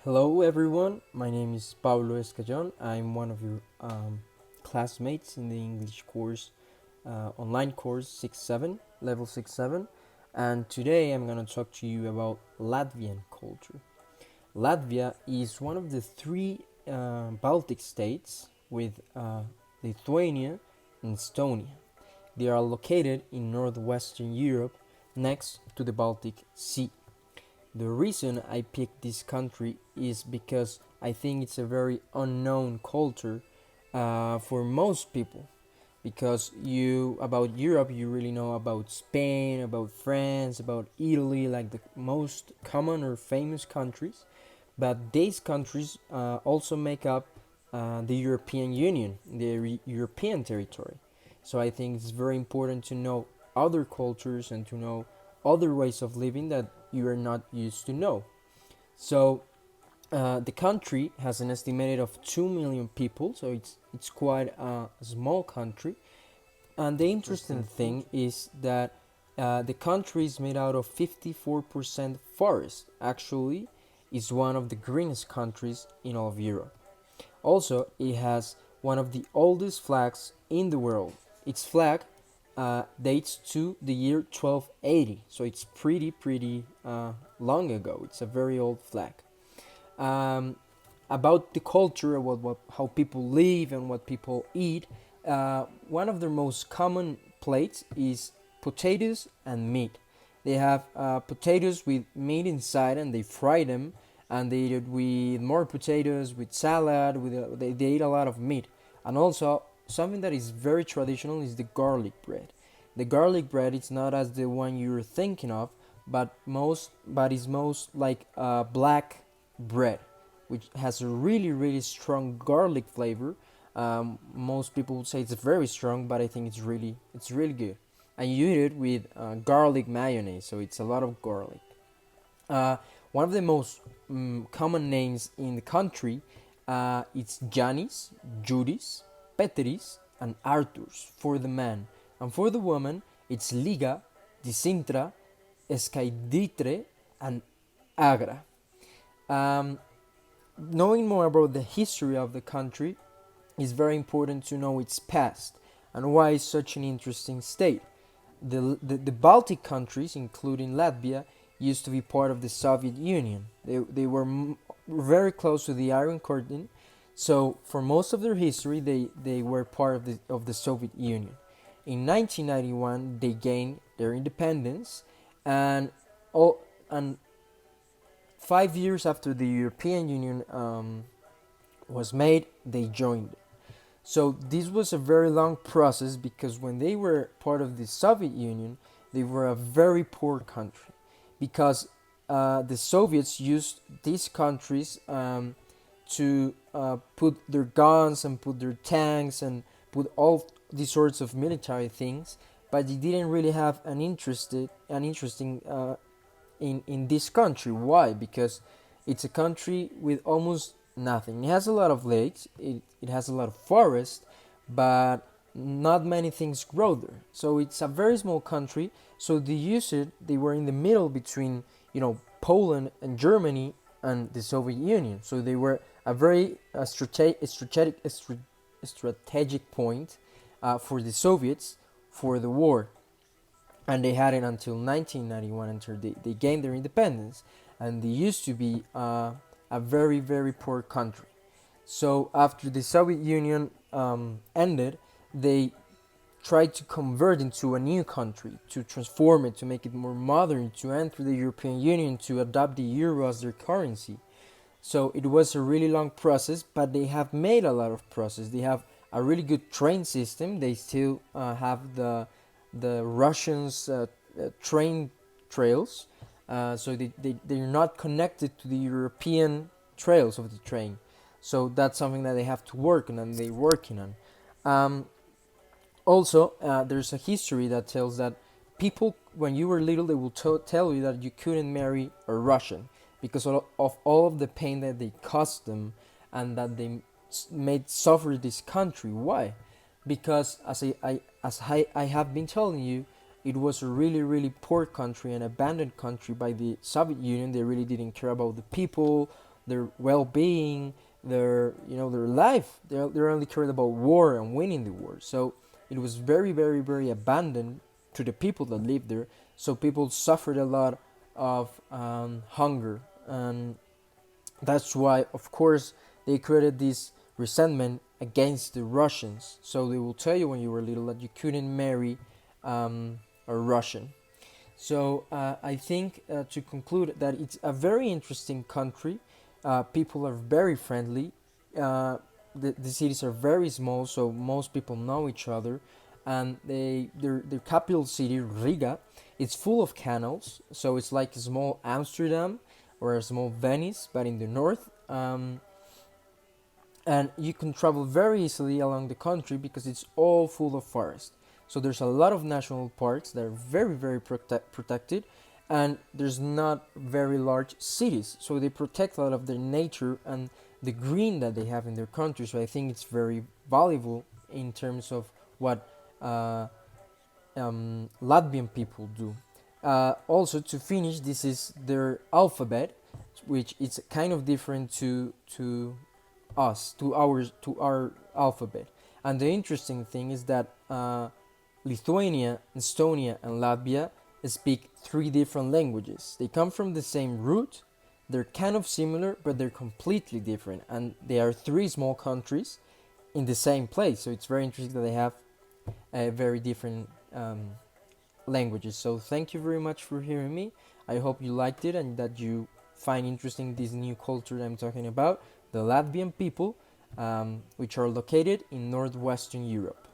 Hello everyone, my name is Pablo Escallón. I'm one of your classmates in the English course, online course 6-7, level 6-7, and today I'm going to talk to you about Latvian culture. Latvia is one of the three Baltic states with Lithuania and Estonia. They are located in northwestern Europe next to the Baltic Sea. The reason I picked this country is because I think it's a very unknown culture for most people. Because you about Europe, you really know about Spain, about France, about Italy, like the most common or famous countries. But these countries also make up the European Union, the European territory. So I think it's very important to know other cultures and to know other ways of living that you are not used to know. So the country has an estimated of 2 million people, so it's quite a small country. And the interesting thing is that the country is made out of 54% forest. Actually, is one of the greenest countries in all of Europe. Also, it has one of the oldest flags in the world. Its flag dates to the year 1280, so it's pretty long ago. It's a very old flag. Um, about the culture, how people live and what people eat, one of their most common plates is potatoes and meat. They have potatoes with meat inside and they fry them, and they eat it with more potatoes, with salad, they eat a lot of meat. And also, something that is very traditional is the garlic bread. The garlic bread is not as the one you're thinking of, but is most like black bread, which has a really strong garlic flavor. Most people would say it's very strong, but I think it's really good. And you eat it with garlic mayonnaise, so it's a lot of garlic. One of the most common names in the country, it's Janis, Judis, Peteris, and Arthurs for the man, and for the woman, it's Liga, Disintra, Escaiditre, and Agra. Um, Knowing more about the history of the country is very important to know its past and why it's such an interesting state. The Baltic countries, including Latvia, used to be part of the Soviet Union. They were very close to the Iron Curtain, so for most of their history, they were part of the Soviet Union. In 1991, they gained their independence, and all and 5 years after the European Union was made, they joined. So this was a very long process because when they were part of the Soviet Union, they were a very poor country because the Soviets used these countries to put their guns and put their tanks and put all these sorts of military things, but they didn't really have an interesting in this country. Why? Because it's a country with almost nothing. It has a lot of lakes, it has a lot of forest, but not many things grow there. So it's a very small country. So they were in the middle between, Poland and Germany and the Soviet Union. So they were a very strategic point for the Soviets for the war, and they had it until 1991 until they gained their independence, and they used to be a very poor country. So after the Soviet Union ended, they tried to convert into a new country, to transform it, to make it more modern, to enter the European Union, to adopt the euro as their currency. So it was a really long process, but they have made a lot of process. They have a really good train system. They still have the Russians train trails, so they're not connected to the European trails of the train. So that's something that they have to work on and they're working on. Also, there's a history that tells that people, when you were little, they will tell you that you couldn't marry a Russian because of all of the pain that they caused them and that they made suffer this country. Why? Because as I have been telling you, it was a really poor country, an abandoned country by the Soviet Union. They really didn't care about the people. their well-being, their their life. They're only cared about war and winning the war. So it was very, very, very abandoned to the people that lived there. So people suffered a lot of hunger, and that's why, of course, they created this resentment against the Russians. So they will tell you when you were little that you couldn't marry a Russian. So I think to conclude that it's a very interesting country. People are very friendly. The cities are very small, so most people know each other. And their capital city, Riga, it's full of canals. So it's like a small Amsterdam or a small Venice, but in the north. And you can travel very easily along the country because it's all full of forest. So there's a lot of national parks that are very, very protected, and there's not very large cities. So they protect a lot of their nature and the green that they have in their country. So I think it's very valuable in terms of what Latvian people do. Also, to finish, this is their alphabet, which is kind of different to our alphabet. And the interesting thing is that Lithuania, Estonia, and Latvia speak three different languages. They come from the same root. They're kind of similar, but they're completely different. And they are three small countries in the same place. So it's very interesting that they have very different languages. So thank you very much for hearing me. I hope you liked it and that you find interesting this new culture that I'm talking about, the Latvian people, which are located in northwestern Europe.